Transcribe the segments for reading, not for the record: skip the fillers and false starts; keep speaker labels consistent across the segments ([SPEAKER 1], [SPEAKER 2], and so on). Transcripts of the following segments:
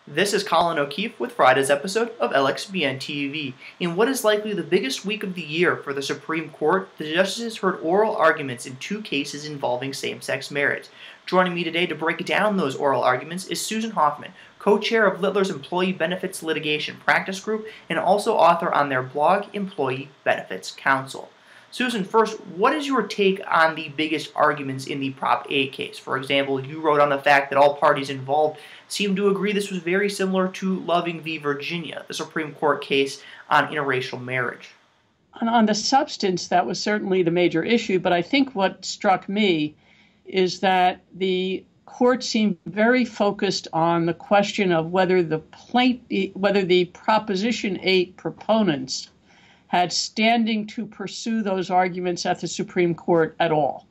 [SPEAKER 1] This is Colin O'Keefe with Friday's episode of LXBN TV. In what is likely the biggest week of the year for the Supreme Court, the justices heard oral arguments in two cases involving same-sex marriage. Joining me today to break down those oral arguments is Susan Hoffman, co-chair of Littler's Employee Benefits Litigation Practice Group and also author on their blog, Employee Benefits Counsel. Susan, first, what is your take on the biggest arguments in the Prop 8 case? For example, you wrote on the fact that all parties involved seemed to agree this was very similar to Loving v. Virginia, the Supreme Court case on interracial marriage.
[SPEAKER 2] On the substance, that was certainly the major issue, but I think what struck me is that the court seemed very focused on the question of whether the Proposition 8 proponents had standing to pursue those arguments at the Supreme Court at all.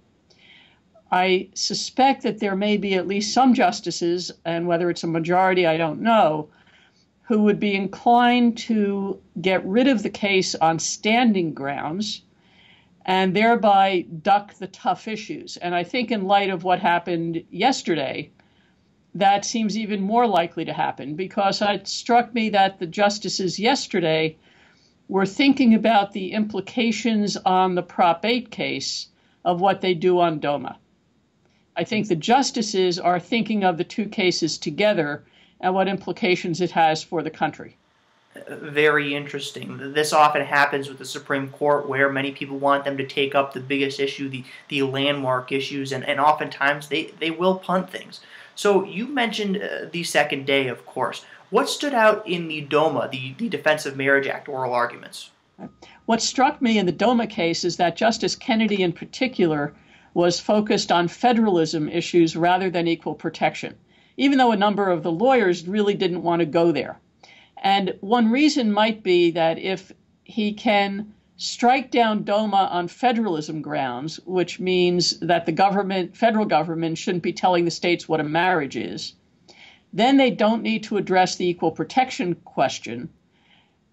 [SPEAKER 2] I suspect that there may be at least some justices, and whether it's a majority, I don't know, who would be inclined to get rid of the case on standing grounds and thereby duck the tough issues. And I think in light of what happened yesterday, that seems even more likely to happen, because it struck me that the justices yesterday were thinking about the implications on the Prop 8 case of what they do on DOMA. I think the justices are thinking of the two cases together and what implications it has for the country.
[SPEAKER 1] Very interesting. This often happens with the Supreme Court, where many people want them to take up the biggest issue, the landmark issues, and oftentimes they will punt things. So you mentioned the second day, of course. What stood out in the DOMA, the Defense of Marriage Act oral arguments?
[SPEAKER 2] What struck me in the DOMA case is that Justice Kennedy in particular was focused on federalism issues rather than equal protection, even though a number of the lawyers really didn't want to go there. And one reason might be that if he can strike down DOMA on federalism grounds, which means that the federal government shouldn't be telling the states what a marriage is, then they don't need to address the equal protection question,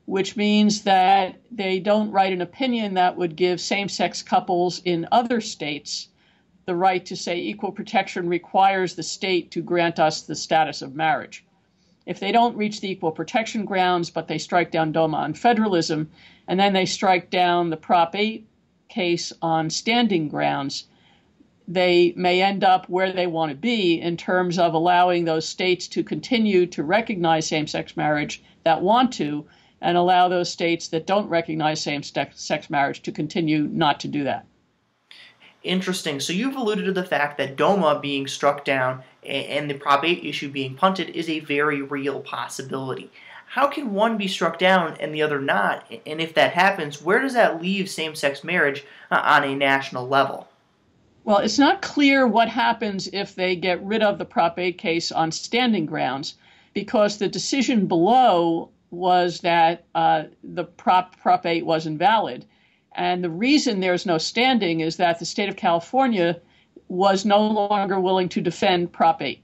[SPEAKER 2] which means that they don't write an opinion that would give same-sex couples in other states the right to say equal protection requires the state to grant us the status of marriage. If they don't reach the equal protection grounds, but they strike down DOMA on federalism, and then they strike down the Prop 8 case on standing grounds, they may end up where they want to be in terms of allowing those states to continue to recognize same-sex marriage that want to, and allow those states that don't recognize same-sex marriage to continue not to do that.
[SPEAKER 1] Interesting. So you've alluded to the fact that DOMA being struck down and the Prop 8 issue being punted is a very real possibility. How can one be struck down and the other not? And if that happens, where does that leave same-sex marriage on a national level?
[SPEAKER 2] Well, it's not clear what happens if they get rid of the Prop 8 case on standing grounds, because the decision below was that the Prop 8 was invalid. And the reason there's no standing is that the state of California was no longer willing to defend Prop 8.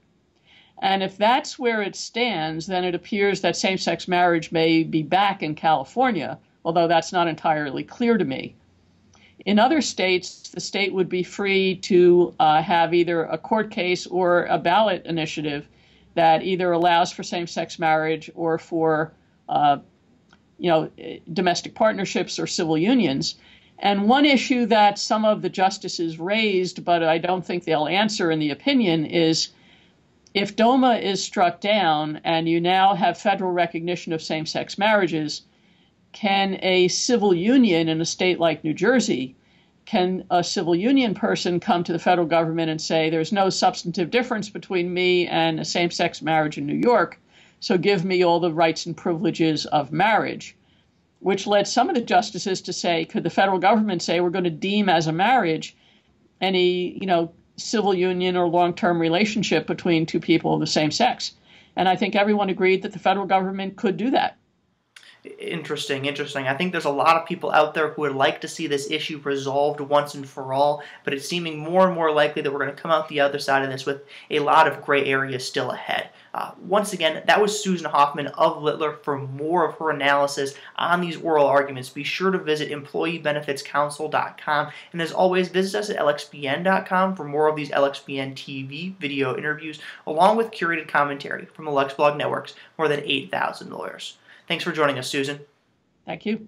[SPEAKER 2] And if that's where it stands, then it appears that same-sex marriage may be back in California, although that's not entirely clear to me. In other states, the state would be free to have either a court case or a ballot initiative that either allows for same-sex marriage or for domestic partnerships or civil unions. And one issue that some of the justices raised, but I don't think they'll answer in the opinion, is if DOMA is struck down and you now have federal recognition of same-sex marriages, can a civil union in a state like New Jersey, can a civil union person come to the federal government and say, there's no substantive difference between me and a same-sex marriage in New York, so give me all the rights and privileges of marriage? Which led some of the justices to say, could the federal government say, we're going to deem as a marriage any, civil union or long-term relationship between two people of the same sex? And I think everyone agreed that the federal government could do that.
[SPEAKER 1] Interesting, interesting. I think there's a lot of people out there who would like to see this issue resolved once and for all, but it's seeming more and more likely that we're going to come out the other side of this with a lot of gray areas still ahead. Once again, that was Susan Hoffman of Littler. For more of her analysis on these oral arguments, be sure to visit employeebenefitscounsel.com. And as always, visit us at lxbn.com for more of these LXBN TV video interviews, along with curated commentary from the LexBlog Network's more than 8,000 lawyers. Thanks for joining us, Susan.
[SPEAKER 2] Thank you.